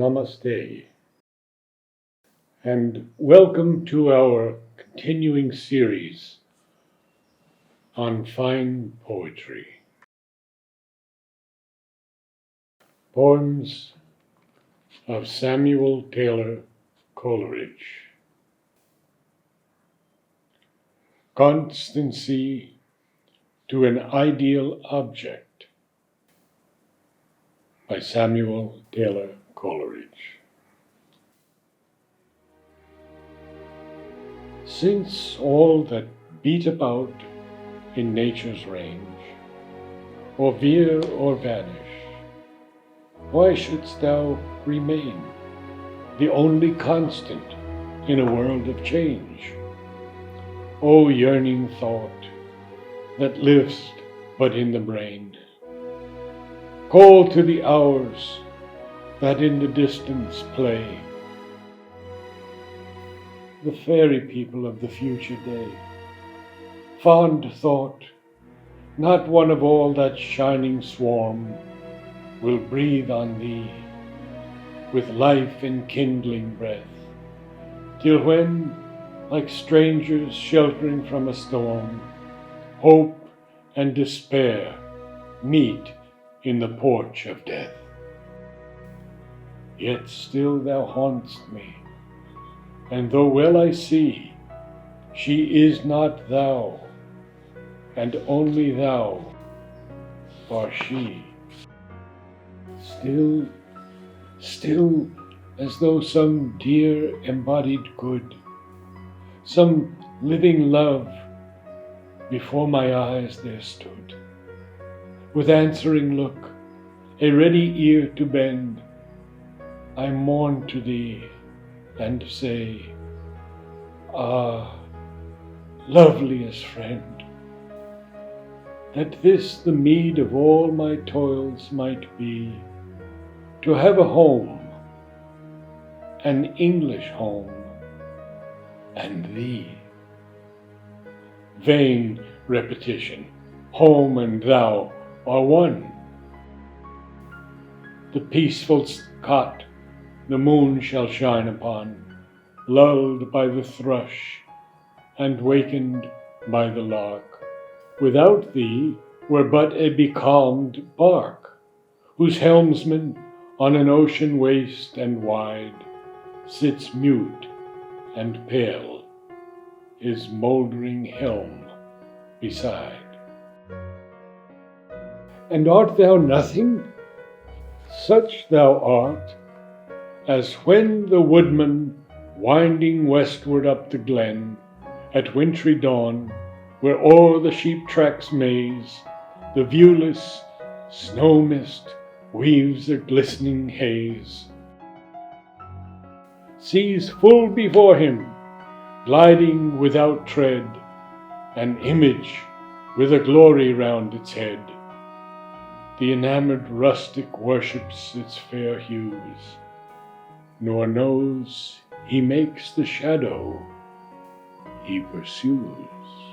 Namaste, and welcome to our continuing series on fine poetry. Poems of Samuel Taylor Coleridge. Constancy to an Ideal Object by Samuel Taylor Coleridge. Since all that beat about in nature's range, or veer or vanish, why shouldst thou remain the only constant in a world of change? O yearning thought that liv'st but in the brain, call to the hours that in the distance play, the fairy people of the future day. Fond thought, not one of all that shining swarm will breathe on thee with life enkindling breath, till when, like strangers sheltering from a storm, hope and despair meet in the porch of death. Yet still thou haunt'st me, and though well I see, she is not thou, and only thou art she. Still, as though some dear embodied good, some living love, before my eyes there stood, with answering look, a ready ear to bend, I mourn to thee and say, ah, loveliest friend, that this the meed of all my toils might be, to have a home, an English home, and thee. Vain repetition, home and thou are one. The peaceful cot the moon shall shine upon, lulled by the thrush and wakened by the lark. Without thee were but a becalmed bark, whose helmsman on an ocean waste and wide sits mute and pale, his mouldering helm beside. And art thou nothing? Such thou art, as when the woodman, winding westward up the glen, at wintry dawn, where o'er the sheep tracks maze, the viewless snow mist weaves a glistening haze, sees full before him, gliding without tread, an image with a glory round its head. The enamored rustic worships its fair hues, nor knows he makes the shadow he pursues.